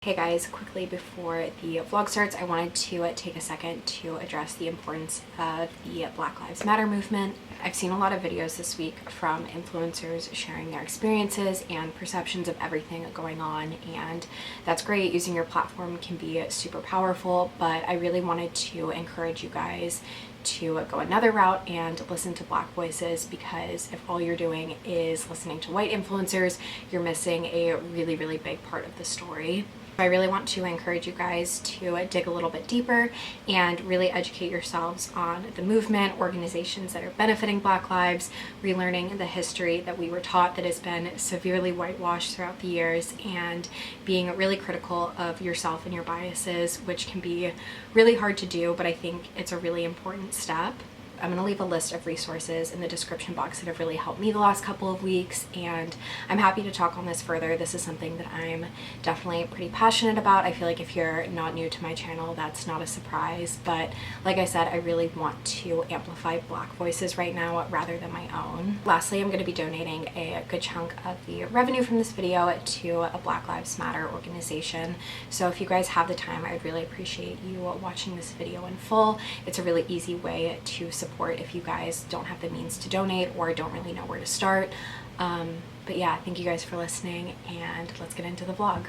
Hey guys, quickly before the vlog starts, I wanted to take a second to address the importance of the Black Lives Matter movement. I've seen a lot of videos this week from influencers sharing their experiences and perceptions of everything going on, and that's great. Using your platform can be super powerful, but I really wanted to encourage you guys to go another route and listen to Black voices, because if all you're doing is listening to white influencers, you're missing a really big part of the story. I really want to encourage you guys to dig a little bit deeper and really educate yourselves on the movement, organizations that are benefiting Black lives, relearning the history that we were taught that has been severely whitewashed throughout the years, and being really critical of yourself and your biases, which can be really hard to do, but I think it's a really important step. I'm going to leave a list of resources in the description box that have really helped me the last couple of weeks, and I'm happy to talk on this further. This is something that I'm definitely pretty passionate about. I feel like if you're not new to my channel, that's not a surprise, but like I said, I really want to amplify Black voices right now rather than my own. Lastly, I'm going to be donating a good chunk of the revenue from this video to a Black Lives Matter organization, so if you guys have the time, I'd really appreciate you watching this video in full. It's a really easy way to support if you guys don't have the means to donate or don't really know where to start. But yeah, thank you guys for listening, and let's get into the vlog.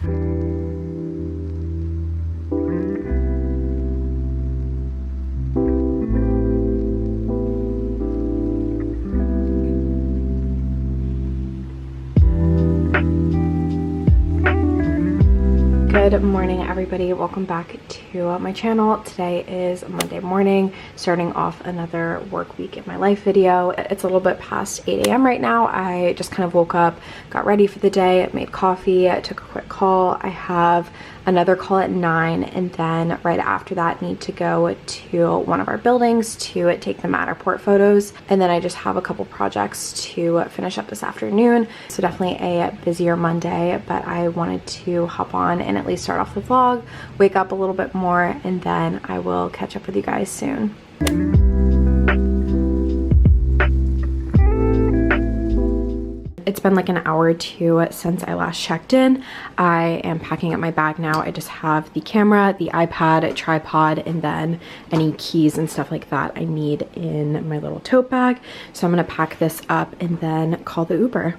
Good morning, everybody. Welcome back to my channel. Today is Monday morning, starting off another work week in my life video. It's a little bit past 8 a.m. right now. I just kind of woke up, got ready for the day, made coffee, took a quick call. I have another call at 9, and then right after that need to go to one of our buildings to take the Matterport photos, and then I just have a couple projects to finish up this afternoon. So definitely a busier Monday, but I wanted to hop on and at least start off the vlog, wake up a little bit more, and then I will catch up with you guys soon. It's been like an hour or two since I last checked in. I am packing up my bag now. I just have the camera, the iPad, tripod, and then any keys and stuff like that I need in my little tote bag. So I'm gonna pack this up and then call the Uber.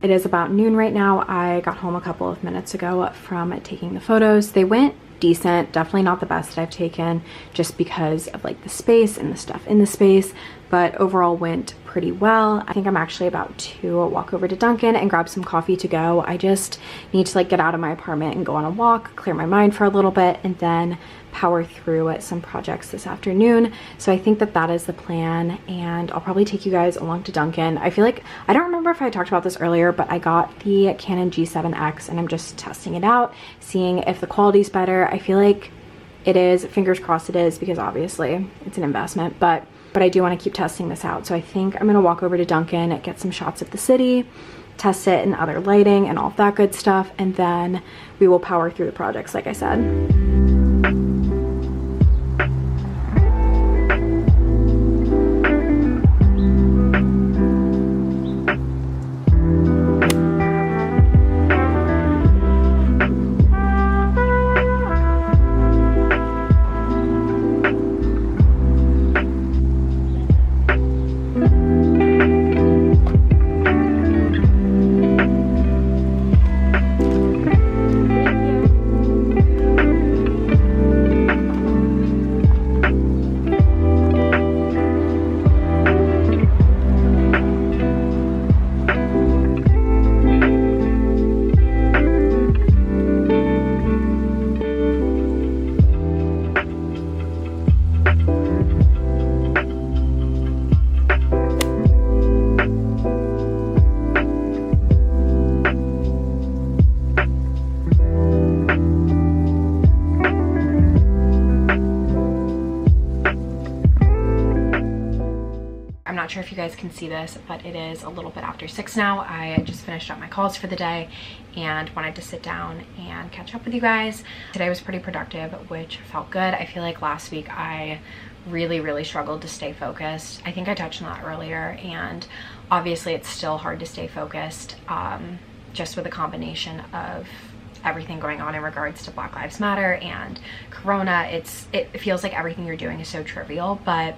It is about noon right now. I got home a couple of minutes ago from taking the photos. They went decent, definitely not the best that I've taken just because of like the space and the stuff in the space, but overall went pretty well. I think I'm actually about to walk over to Dunkin' and grab some coffee to go. I just need to like get out of my apartment and go on a walk, clear my mind for a little bit, and then power through some projects this afternoon. So I think that that is the plan, and I'll probably take you guys along to Dunkin'. I feel like, I don't remember if I talked about this earlier, but I got the Canon G7X and I'm just testing it out, seeing if the quality's better. I feel like it is, fingers crossed it is, because obviously it's an investment, but I do want to keep testing this out. So I think I'm gonna walk over to Dunkin', get some shots of the city, test it in other lighting and all of that good stuff, and then we will power through the projects like I said. Not sure if you guys can see this, but it is a little bit after 6 now. I just finished up my calls for the day and wanted to sit down and catch up with you guys. Today was pretty productive, which felt good. I feel like last week I really struggled to stay focused. I think I touched on that earlier, and obviously it's still hard to stay focused, just with a combination of everything going on in regards to Black Lives Matter and Corona. It feels like everything you're doing is so trivial, but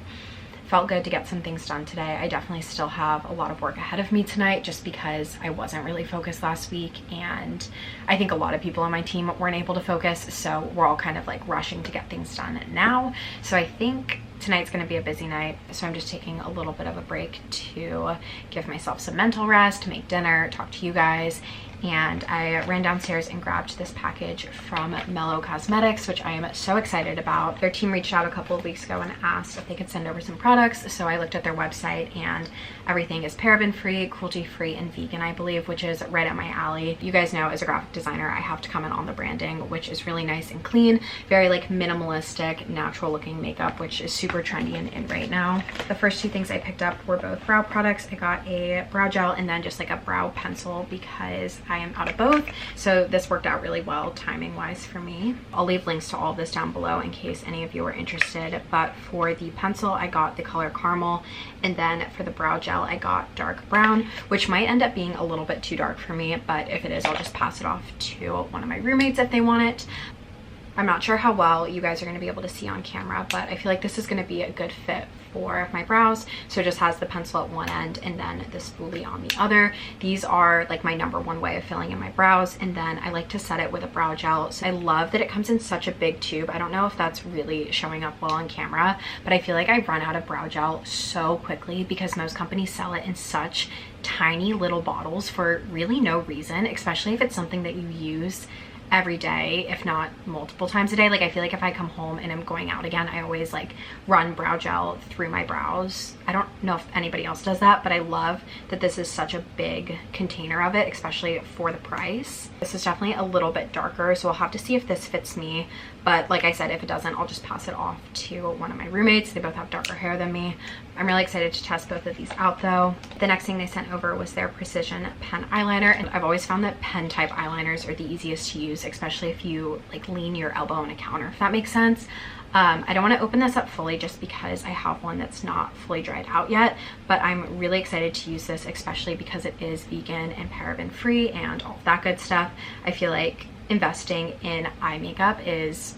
felt good to get some things done today. I definitely still have a lot of work ahead of me tonight just because I wasn't really focused last week, and I think a lot of people on my team weren't able to focus, so we're all kind of like rushing to get things done now. So I think tonight's going to be a busy night, so I'm just taking a little bit of a break to give myself some mental rest, to make dinner, talk to you guys. And I ran downstairs and grabbed this package from Mellow Cosmetics, which I am so excited about. Their team reached out a couple of weeks ago and asked if they could send over some products, so I looked at their website, and everything is paraben-free, cruelty-free, and vegan, I believe, which is right up my alley. You guys know, as a graphic designer, I have to comment on the branding, which is really nice and clean, very like minimalistic, natural looking makeup, which is super trendy and in right now. The first two things I picked up were both brow products. I got a brow gel and then just like a brow pencil because I am out of both, so this worked out really well timing wise for me. I'll leave links to all of this down below in case any of you are interested, but for the pencil I got the color caramel, and then for the brow gel I got dark brown, which might end up being a little bit too dark for me, but if it is, I'll just pass it off to one of my roommates if they want it. I'm not sure how well you guys are going to be able to see on camera, but I feel like this is going to be a good fit for my brows. So it just has the pencil at one end and then the spoolie on the other. These are like my #1 way of filling in my brows, and then I like to set it with a brow gel. So I love that it comes in such a big tube. I don't know if that's really showing up well on camera, but I feel like I run out of brow gel so quickly because most companies sell it in such tiny little bottles for really no reason, especially if it's something that you use every day, if not multiple times a day. Like, I feel like if I come home and I'm going out again, I always like run brow gel through my brows. I don't know if anybody else does that, but I love that this is such a big container of it, especially for the price. This is definitely a little bit darker, so I'll have to see if this fits me, but like I said, if it doesn't, I'll just pass it off to one of my roommates. They both have darker hair than me. I'm really excited to test both of these out though. The next thing they sent over was their precision pen eyeliner, and I've always found that pen type eyeliners are the easiest to use, especially if you like lean your elbow on a counter, if that makes sense. I don't want to open this up fully just because I have one that's not fully dried out yet, but I'm really excited to use this, especially because it is vegan and paraben free and all of that good stuff. I feel like investing in eye makeup is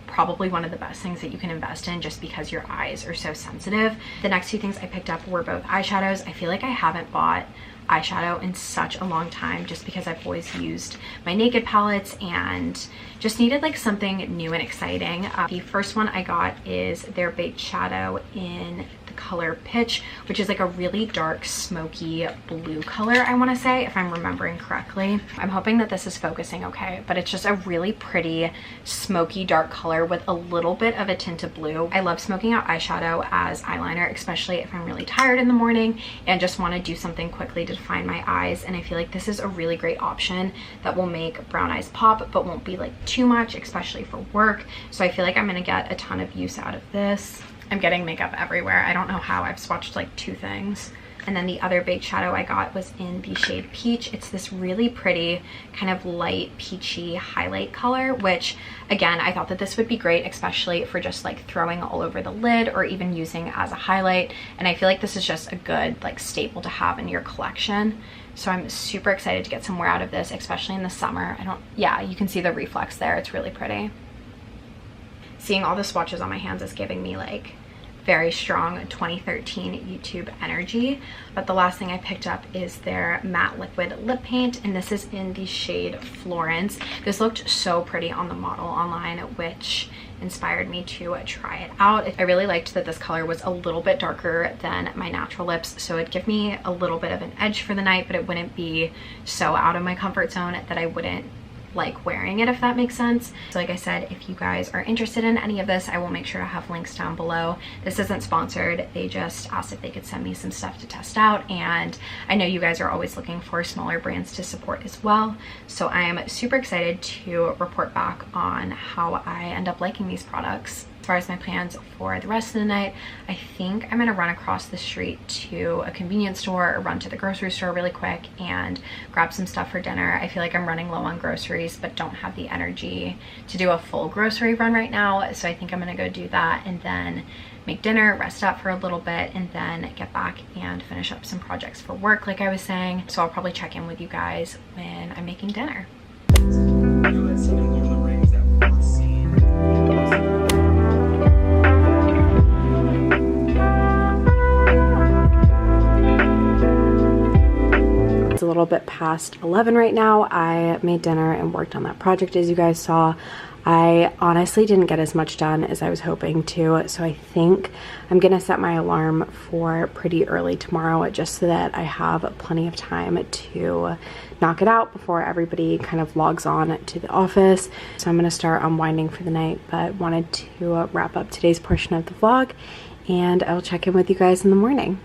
probably one of the best things that you can invest in just because your eyes are so sensitive. The next two things I picked up were both eyeshadows. I feel like I haven't bought eyeshadow in such a long time just because I've always used my Naked palettes and just needed like something new and exciting. The first one I got is their baked shadow in the color Pitch, which is like a really dark smoky blue color, I want to say, if I'm remembering correctly. I'm hoping that this is focusing okay, but it's just a really pretty smoky dark color with a little bit of a tint of blue. I love smoking out eyeshadow as eyeliner, especially if I'm really tired in the morning and just want to do something quickly to define my eyes, and I feel like this is a really great option that will make brown eyes pop but won't be like too much, especially for work. So I feel like I'm gonna get a ton of use out of this. I'm getting makeup everywhere. I don't know how. I've swatched like 2 things. And then the other baked shadow I got was in the shade Peach. It's this really pretty kind of light peachy highlight color, which again, I thought that this would be great, especially for just like throwing all over the lid or even using as a highlight. And I feel like this is just a good like staple to have in your collection. So I'm super excited to get some wear out of this, especially in the summer. Yeah, you can see the reflex there. It's really pretty. Seeing all the swatches on my hands is giving me like very strong 2013 YouTube energy. But the last thing I picked up is their matte liquid lip paint, and this is in the shade Florence. This looked so pretty on the model online, which inspired me to try it out. I really liked that this color was a little bit darker than my natural lips, so it'd give me a little bit of an edge for the night, but it wouldn't be so out of my comfort zone that I wouldn't like wearing it, if that makes sense. So like I said, if you guys are interested in any of this, I will make sure to have links down below. This isn't sponsored. They just asked if they could send me some stuff to test out, and I know you guys are always looking for smaller brands to support as well. So I am super excited to report back on how I end up liking these products. far as my plans for the rest of the night, I think I'm gonna run across the street to a convenience store or run to the grocery store really quick and grab some stuff for dinner. I feel like I'm running low on groceries but don't have the energy to do a full grocery run right now, so I think I'm gonna go do that and then make dinner, rest up for a little bit, and then get back and finish up some projects for work like I was saying. So I'll probably check in with you guys when I'm making dinner. It's a little bit past 11 right now. I made dinner and worked on that project as you guys saw. I honestly didn't get as much done as I was hoping to, so I think I'm gonna set my alarm for pretty early tomorrow just so that I have plenty of time to knock it out before everybody kind of logs on to the office. So I'm gonna start unwinding for the night, but wanted to wrap up today's portion of the vlog, and I'll check in with you guys in the morning.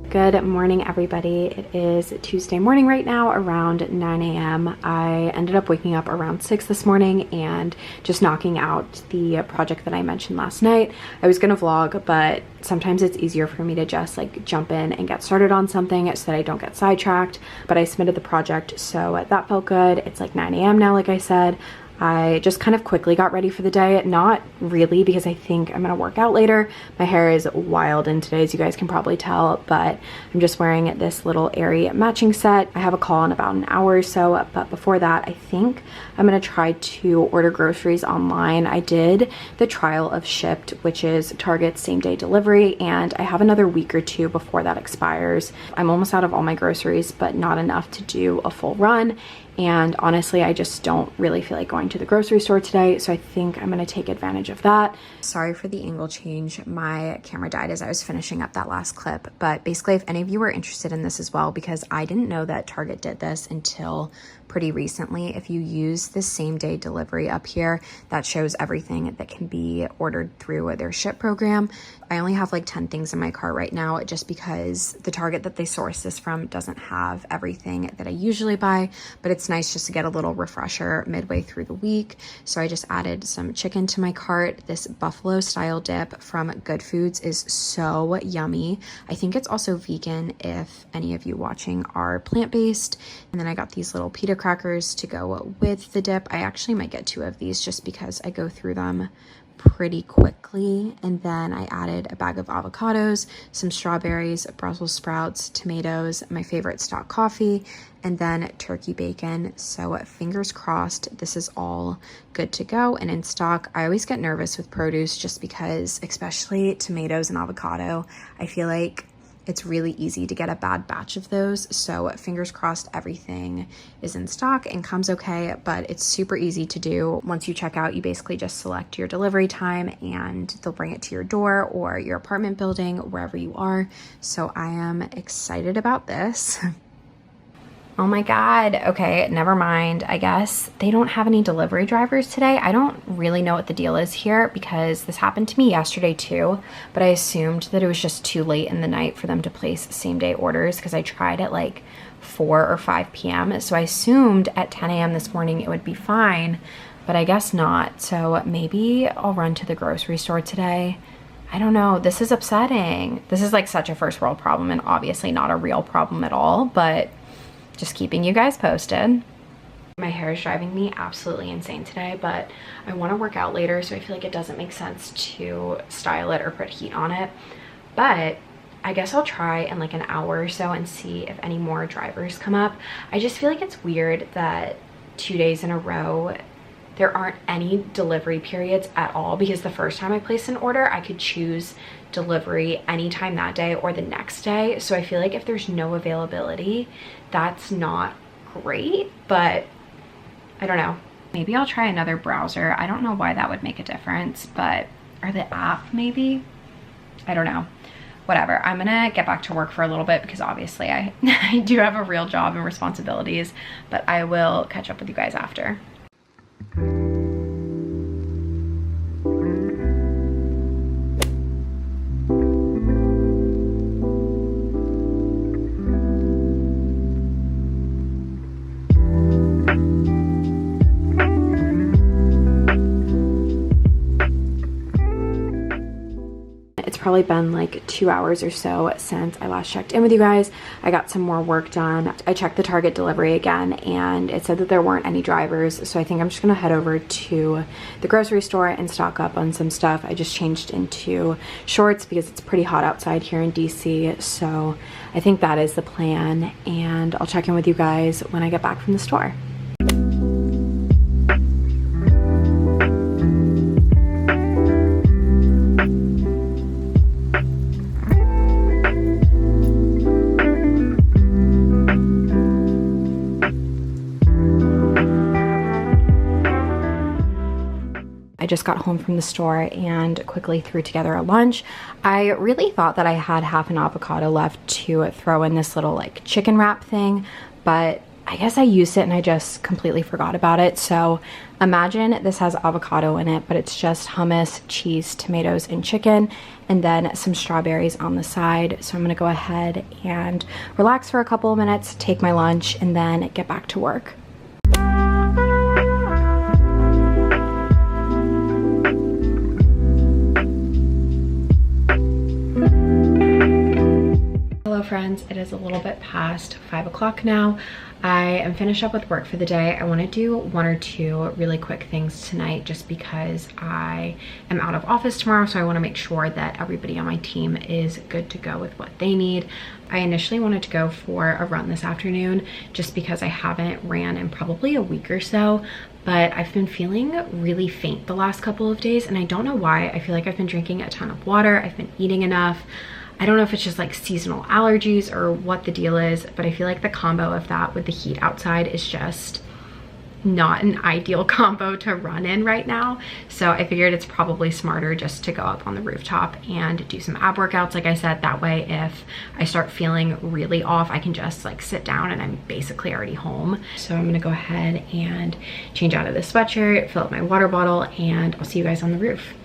Good morning, everybody. It is Tuesday morning right now, around 9 a.m. I ended up waking up around 6 this morning and just knocking out the project that I mentioned last night. I was gonna vlog, but sometimes it's easier for me to just like jump in and get started on something so that I don't get sidetracked. But I submitted the project, so that felt good. It's like 9 a.m. now, like I said. I just kind of quickly got ready for the day. Not really, because I think I'm gonna work out later. My hair is wild in today, as you guys can probably tell, but I'm just wearing this little airy matching set. I have a call in about an hour or so, but before that, I think I'm gonna try to order groceries online. I did the trial of Shipt, which is Target's same-day delivery, and I have another week or two before that expires. I'm almost out of all my groceries, but not enough to do a full run. And honestly, I just don't really feel like going to the grocery store today, so I think I'm gonna take advantage of that. Sorry for the angle change. My camera died as I was finishing up that last clip, but basically if any of you are interested in this as well, because I didn't know that Target did this until pretty recently. If you use the same day delivery up here, that shows everything that can be ordered through their Shipt program. I only have like 10 things in my cart right now, just because the Target that they source this from doesn't have everything that I usually buy, but it's nice just to get a little refresher midway through the week. So I just added some chicken to my cart. This buffalo style dip from Good Foods is so yummy. I think it's also vegan if any of you watching are plant-based. And then I got these little pita crackers to go with the dip. I actually might get 2 of these just because I go through them pretty quickly. And then I added a bag of avocados, some strawberries, Brussels sprouts, tomatoes, my favorite stock coffee, and then turkey bacon. So fingers crossed this is all good to go and in stock. I always get nervous with produce just because, especially tomatoes and avocado, I feel like it's really easy to get a bad batch of those. So fingers crossed everything is in stock and comes okay, but it's super easy to do. Once you check out, you basically just select your delivery time and they'll bring it to your door or your apartment building, wherever you are. So I am excited about this. Oh my God. Okay, never mind. I guess they don't have any delivery drivers today. I don't really know what the deal is here because this happened to me yesterday too, but I assumed that it was just too late in the night for them to place same day orders because I tried at like 4 or 5 p.m. So I assumed at 10 a.m. this morning it would be fine, but I guess not. So maybe I'll run to the grocery store today. I don't know. This is upsetting. This is like such a first world problem and obviously not a real problem at all, but just keeping you guys posted. My hair is driving me absolutely insane today, but I want to work out later, so I feel like it doesn't make sense to style it or put heat on it. But I guess I'll try in like an hour or so and see if any more drivers come up. I just feel like it's weird that 2 days in a row there aren't any delivery periods at all, because the first time I placed an order I could choose delivery anytime that day or the next day. So I feel like if there's no availability, that's not great, but I don't know. Maybe I'll try another browser. I don't know why that would make a difference, but or the app maybe? I don't know. whatever. I'm gonna get back to work for a little bit because obviously I do have a real job and responsibilities, but I will catch up with you guys after. Probably been like 2 hours or so since I last checked in with you guys. I got some more work done. I checked the Target delivery again and it said that there weren't any drivers, so I think I'm just gonna head over to the grocery store and stock up on some stuff. I just changed into shorts because it's pretty hot outside here in DC, so I think that is the plan, and I'll check in with you guys when I get back from the store. I just got home from the store and quickly threw together a lunch. I really thought that I had half an avocado left to throw in this little like chicken wrap thing, but I guess I used it and I just completely forgot about it. So imagine this has avocado in it, but it's just hummus, cheese, tomatoes, and chicken, and then some strawberries on the side. So I'm gonna go ahead and relax for a couple of minutes, take my lunch, and then get back to work. Hello friends, it is a little bit past 5 o'clock now. I am finished up with work for the day. I want to do 1 or 2 really quick things tonight just because I am out of office tomorrow, so I want to make sure that everybody on my team is good to go with what they need. I initially wanted to go for a run this afternoon just because I haven't ran in probably a week or so, but I've been feeling really faint the last couple of days and I don't know why. I feel like I've been drinking a ton of water, I've been eating enough. I don't know if it's just like seasonal allergies or what the deal is, but I feel like the combo of that with the heat outside is just not an ideal combo to run in right now. So I figured it's probably smarter just to go up on the rooftop and do some ab workouts. Like I said, that way if I start feeling really off, I can just like sit down and I'm basically already home. So I'm gonna go ahead and change out of this sweatshirt, fill up my water bottle, and I'll see you guys on the roof.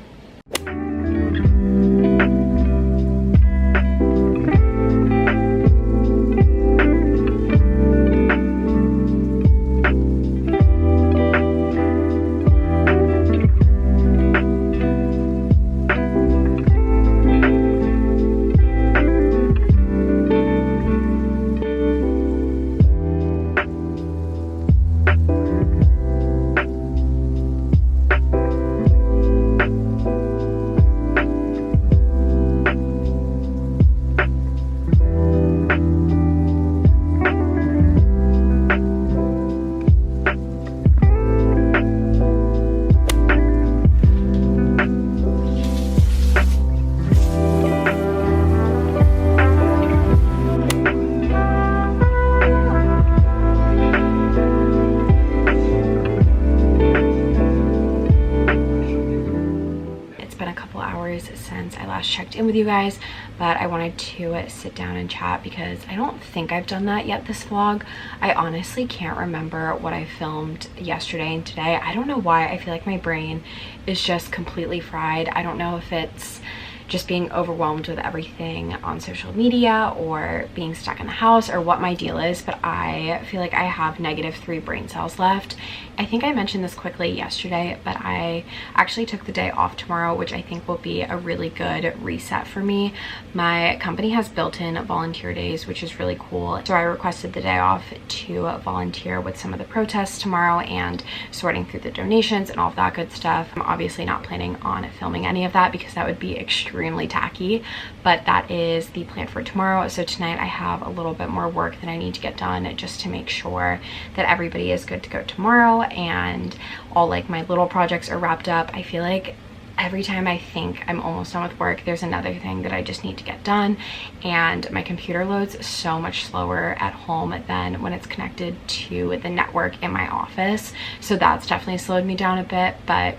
Since I last checked in with you guys, but I wanted to sit down and chat because I don't think I've done that yet this vlog. I honestly can't remember what I filmed yesterday and today. I don't know why. I feel like my brain is just completely fried. I don't know if it's just being overwhelmed with everything on social media or being stuck in the house or what my deal is, but I feel like I have -3 brain cells left. I think I mentioned this quickly yesterday, but I actually took the day off tomorrow, which I think will be a really good reset for me. My company has built-in volunteer days, which is really cool. So I requested the day off to volunteer with some of the protests tomorrow and sorting through the donations and all of that good stuff. I'm obviously not planning on filming any of that because that would be extremely tacky, but that is the plan for tomorrow. So tonight I have a little bit more work that I need to get done just to make sure that everybody is good to go tomorrow and all like my little projects are wrapped up. I feel like every time I think I'm almost done with work, there's another thing that I just need to get done, and my computer loads so much slower at home than when it's connected to the network in my office. So that's definitely slowed me down a bit, but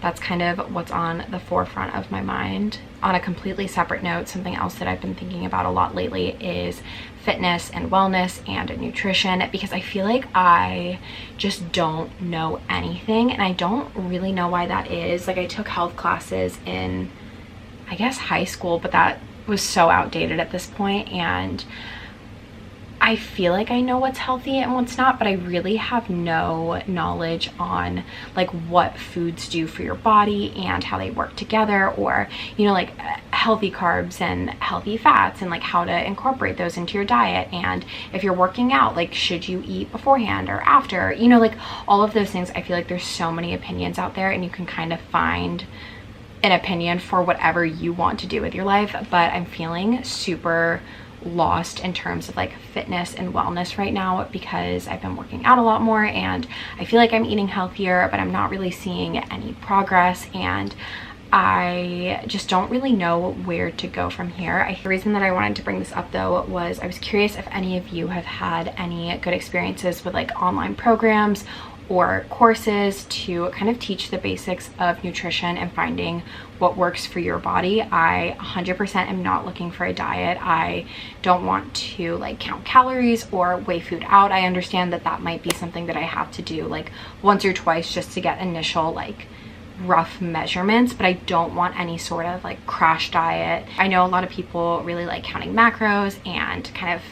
that's kind of what's on the forefront of my mind. On a completely separate note, something else that I've been thinking about a lot lately is fitness and wellness and nutrition, because I feel like I just don't know anything, and I don't really know why that is. Like, I took health classes in, I guess, high school, but that was so outdated at this point, and I feel like I know what's healthy and what's not, but I really have no knowledge on like what foods do for your body and how they work together, or, you know, like healthy carbs and healthy fats and like how to incorporate those into your diet. And if you're working out, like, should you eat beforehand or after, you know, like all of those things. I feel like there's so many opinions out there, and you can kind of find an opinion for whatever you want to do with your life. But I'm feeling super lost in terms of like fitness and wellness right now, because I've been working out a lot more and I feel like I'm eating healthier, but I'm not really seeing any progress, and I just don't really know where to go from here. The reason that I wanted to bring this up though was I was curious if any of you have had any good experiences with like online programs or courses to kind of teach the basics of nutrition and finding what works for your body. I 100% am not looking for a diet. I don't want to like count calories or weigh food out. I understand that that might be something that I have to do like once or twice just to get initial like rough measurements, but I don't want any sort of like crash diet. I know a lot of people really like counting macros and kind of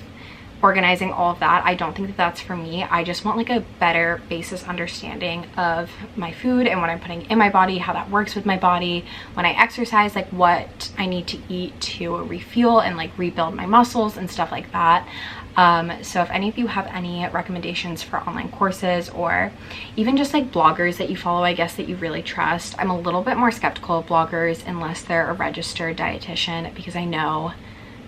organizing all of that. I don't think that that's for me. I just want like a better basis understanding of my food and what I'm putting in my body, how that works with my body. When I exercise, like what I need to eat to refuel and like rebuild my muscles and stuff like that. So if any of you have any recommendations for online courses, or even just like bloggers that you follow, I guess, that you really trust. I'm a little bit more skeptical of bloggers unless they're a registered dietitian, because I know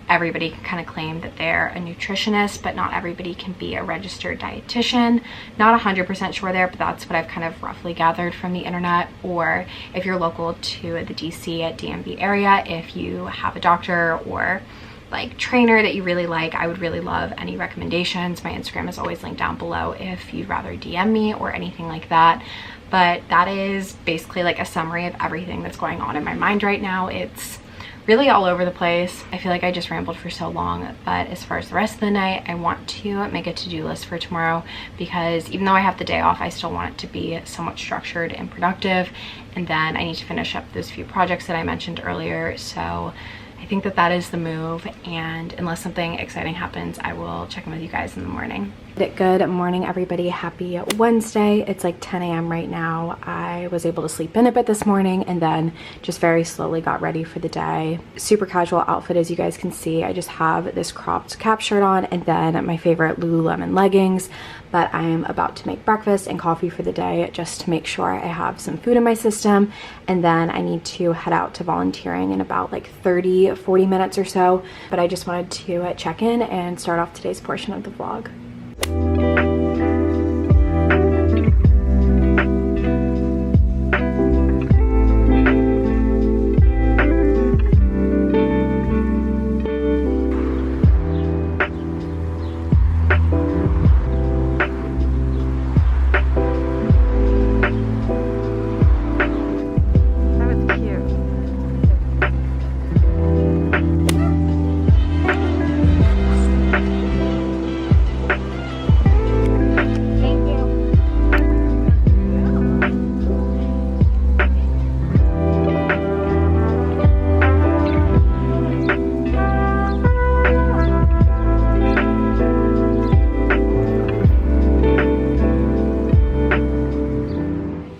everybody can kind of claim that they're a nutritionist, but not everybody can be a registered dietitian. Not 100% sure there, but that's what I've kind of roughly gathered from the internet. Or if you're local to the DC at DMV area, if you have a doctor or like trainer that you really like, I would really love any recommendations. My Instagram is always linked down below if you'd rather DM me or anything like that. But that is basically like a summary of everything that's going on in my mind right now. It's really all over the place. I feel like I just rambled for so long, but as far as the rest of the night, I want to make a to-do list for tomorrow, because even though I have the day off, I still want it to be somewhat structured and productive. And then I need to finish up those few projects that I mentioned earlier. So I think that that is the move, and unless something exciting happens, I will check in with you guys in the morning. Good morning, everybody. Happy Wednesday. It's like 10 a.m. right now. I was able to sleep in a bit this morning and then just very slowly got ready for the day. Super casual outfit, as you guys can see. I just have this cropped cap shirt on and then my favorite Lululemon leggings, but I'm about to make breakfast and coffee for the day just to make sure I have some food in my system. And then I need to head out to volunteering in about like 40 minutes or so. But I just wanted to check in and start off today's portion of the vlog.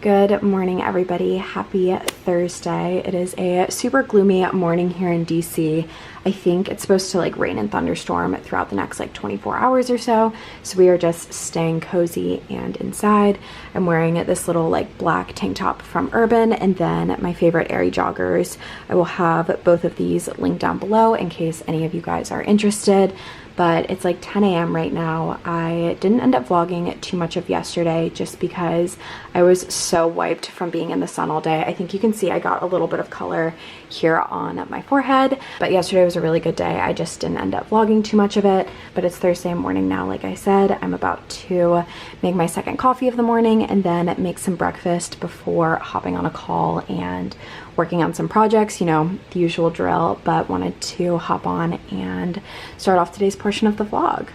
Good morning, everybody. Happy Thursday. It is a super gloomy morning here in DC. I think it's supposed to like rain and thunderstorm throughout the next like 24 hours or so. So we are just staying cozy and inside. I'm wearing this little like black tank top from Urban and then my favorite Aerie joggers. I will have both of these linked down below in case any of you guys are interested. But it's like 10 a.m. right now. I didn't end up vlogging too much of yesterday just because I was so wiped from being in the sun all day. I think you can can see I got a little bit of color here on my forehead, but yesterday was a really good day. I just didn't end up vlogging too much of it, but it's Thursday morning now. Like I said, I'm about to make my second coffee of the morning and then make some breakfast before hopping on a call and working on some projects, you know, the usual drill, but wanted to hop on and start off today's portion of the vlog.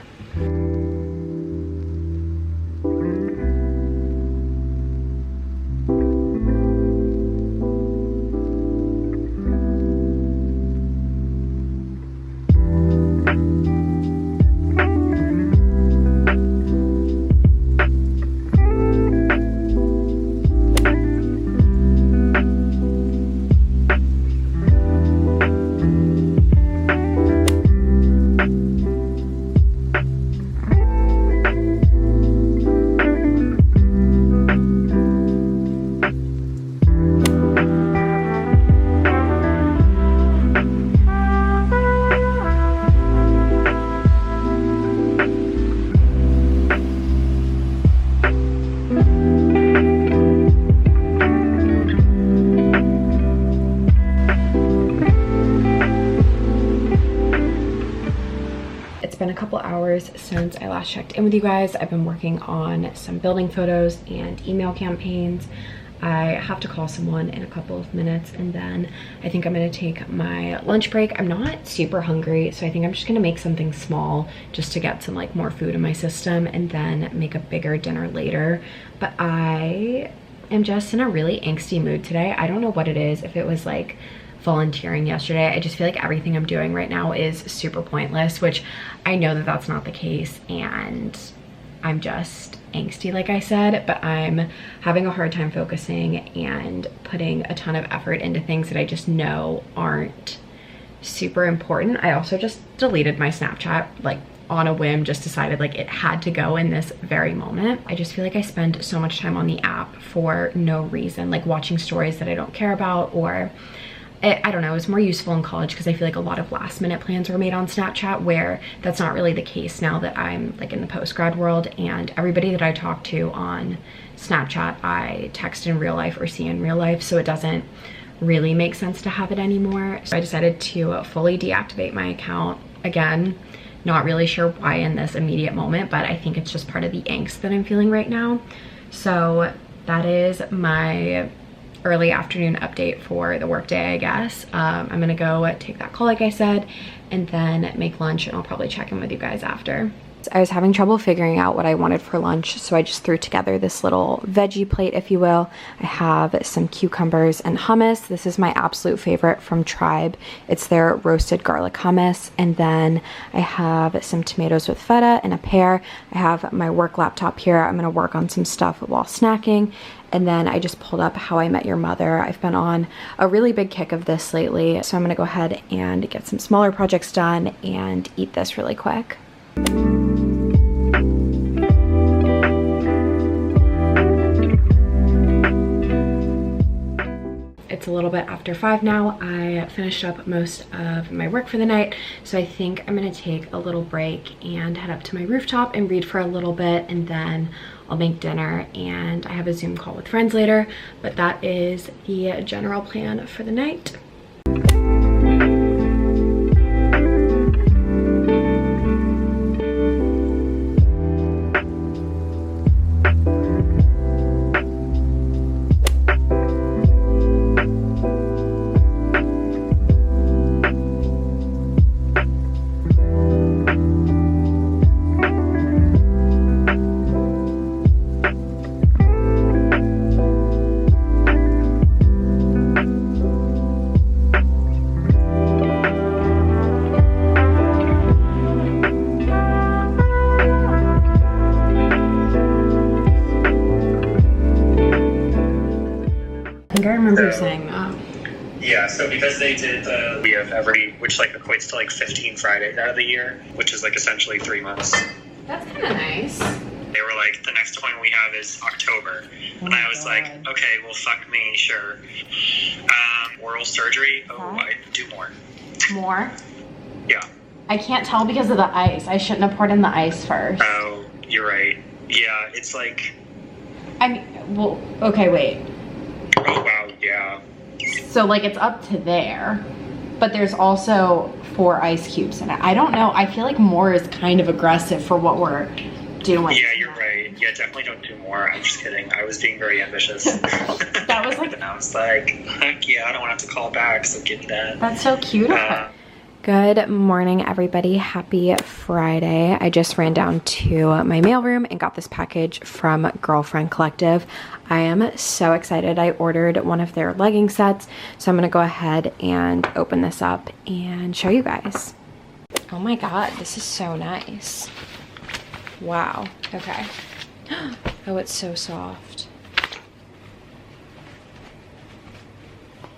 Been a couple hours since I last checked in with you guys. I've been working on some building photos and email campaigns. I have to call someone in a couple of minutes and then I think I'm gonna take my lunch break. I'm not super hungry, so I think I'm just gonna make something small just to get some like more food in my system and then make a bigger dinner later. But I am just in a really angsty mood today. I don't know what it is, if it was like volunteering yesterday. I just feel like everything I'm doing right now is super pointless, which I know that that's not the case, and I'm just angsty like I said, but I'm having a hard time focusing and putting a ton of effort into things that I just know aren't super important. I also just deleted my Snapchat like on a whim, just decided like it had to go in this very moment. I just feel like I spend so much time on the app for no reason, like watching stories that I don't care about, or I don't know, it was more useful in college because I feel like a lot of last minute plans were made on Snapchat, where that's not really the case now that I'm like in the post-grad world, and everybody that I talk to on Snapchat I text in real life or see in real life, so it doesn't really make sense to have it anymore. So I decided to fully deactivate my account again. Not really sure why in this immediate moment, but I think it's just part of the angst that I'm feeling right now. So that is my early afternoon update for the workday, I guess. I'm gonna go take that call like I said and then make lunch, and I'll probably check in with you guys after. I was having trouble figuring out what I wanted for lunch, so I just threw together this little veggie plate, if you will. I have some cucumbers and hummus. This is my absolute favorite from Tribe. It's their roasted garlic hummus. And then I have some tomatoes with feta and a pear. I have my work laptop here. I'm gonna work on some stuff while snacking. And then I just pulled up How I Met Your Mother. I've been on a really big kick of this lately, so I'm gonna go ahead and get some smaller projects done and eat this really quick. It's a little bit after 5 now. I finished up most of my work for the night, so I think I'm gonna take a little break and head up to my rooftop and read for a little bit, and then I'll make dinner, and I have a Zoom call with friends later, but that is the general plan for the night. I remember you saying that. Yeah, so because they did the we have every, which like equates to like 15 Fridays out of the year, which is like essentially 3 months. That's kind of nice. They were like, the next appointment we have is October. And I was like, okay, well, fuck me, sure. Oral surgery, I do more. More? Yeah. I can't tell because of the ice. I shouldn't have poured in the ice first. Oh, you're right. Yeah, it's like... I mean, well, okay, wait. Oh, wow, yeah. So like it's up to there, but there's also 4 ice cubes in it. I don't know. I feel like more is kind of aggressive for what we're doing. Yeah, you're right. Yeah, definitely don't do more. I'm just kidding. I was being very ambitious. That was like, and I was like, heck yeah, I don't want to have to call back, so give me that. that's so cute of her. Good morning, everybody. Happy Friday. I just ran down to my mailroom and got this package from Girlfriend Collective. I am so excited. I ordered one of their legging sets, so I'm gonna go ahead and open this up and show you guys. Oh my god, this is so nice. Wow. Okay. Oh, it's so soft.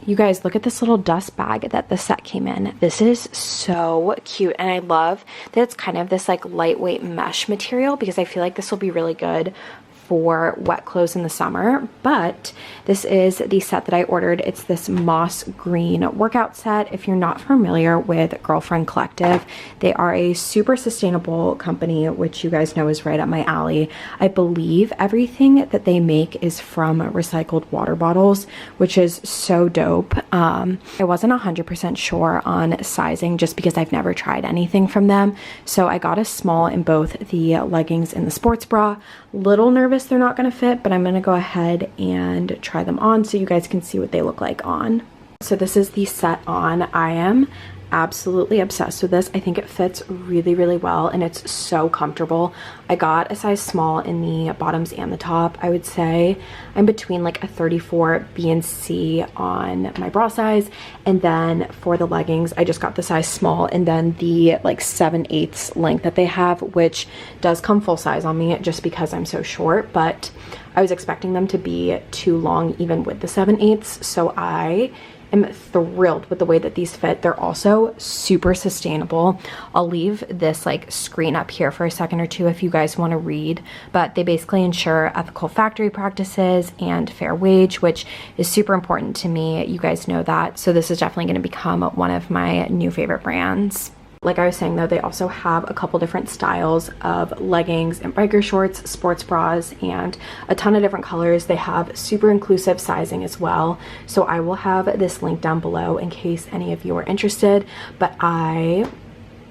You guys, look at this little dust bag that the set came in. This is so cute, and I love that it's kind of this like lightweight mesh material because I feel like this will be really good for wet clothes in the summer. But this is the set that I ordered. It's this moss green workout set. If you're not familiar with Girlfriend Collective, they are a super sustainable company, which you guys know is right up my alley. I believe everything that they make is from recycled water bottles, which is so dope. I wasn't 100% sure on sizing just because I've never tried anything from them. So I got a small in both the leggings and the sports bra. Little nervous they're not going to fit, but I'm going to go ahead and try them on so you guys can see what they look like on. So this is the set on. I am absolutely obsessed with this. I think it fits really, really well, and it's so comfortable. I got a size small in the bottoms and the top. I would say I'm between like a 34 B and C on my bra size, and then for the leggings I just got the size small and then the like 7/8 length that they have, which does come full size on me just because I'm so short, but I was expecting them to be too long even with the 7/8, so I am thrilled with the way that these fit. They're also super sustainable. I'll leave this like screen up here for a second or two if you guys want to read, but they basically ensure ethical factory practices and fair wage, which is super important to me. You guys know that. So this is definitely going to become one of my new favorite brands. Like I was saying though, they also have a couple different styles of leggings and biker shorts, sports bras, and a ton of different colors. They have super inclusive sizing as well. So I will have this link down below in case any of you are interested. But I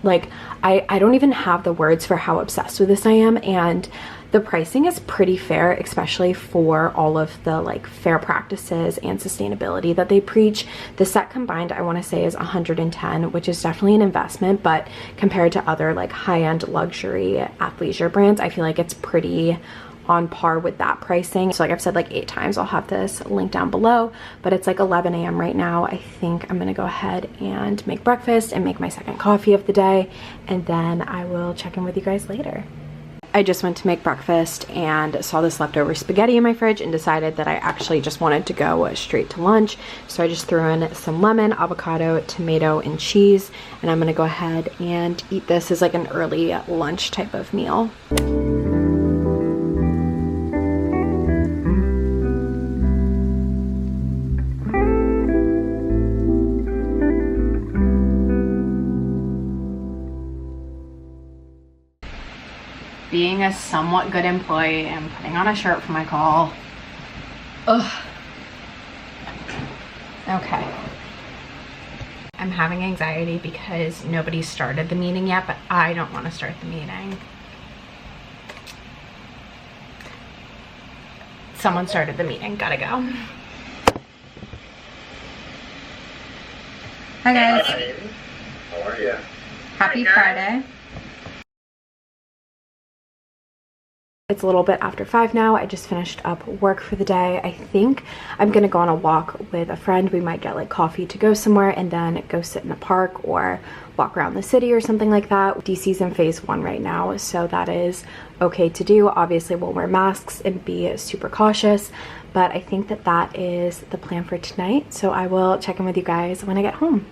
don't even have the words for how obsessed with this I am, and the pricing is pretty fair, especially for all of the like fair practices and sustainability that they preach. The set combined, I want to say, is $110, which is definitely an investment, but compared to other like high-end luxury athleisure brands, I feel like it's pretty on par with that pricing. So like I've said like 8 times, I'll have this link down below, but it's like 11 a.m. right now. I think I'm gonna go ahead and make breakfast and make my second coffee of the day, and then I will check in with you guys later. I just went to make breakfast and saw this leftover spaghetti in my fridge and decided that I actually just wanted to go straight to lunch. So I just threw in some lemon, avocado, tomato, and cheese, and I'm gonna go ahead and eat this as like an early lunch type of meal. Being a somewhat good employee and putting on a shirt for my call. Ugh. Okay. I'm having anxiety because nobody started the meeting yet, but I don't want to start the meeting. Someone started the meeting, gotta go. Hi guys. Hi. How are you? Happy Friday. It's a little bit after 5 now. I just finished up work for the day. I think I'm gonna go on a walk with a friend. We might get like coffee to go somewhere and then go sit in a park or walk around the city or something like that. DC's in phase 1 right now, so that is okay to do. Obviously we'll wear masks and be super cautious, but I think that that is the plan for tonight. So I will check in with you guys when I get home.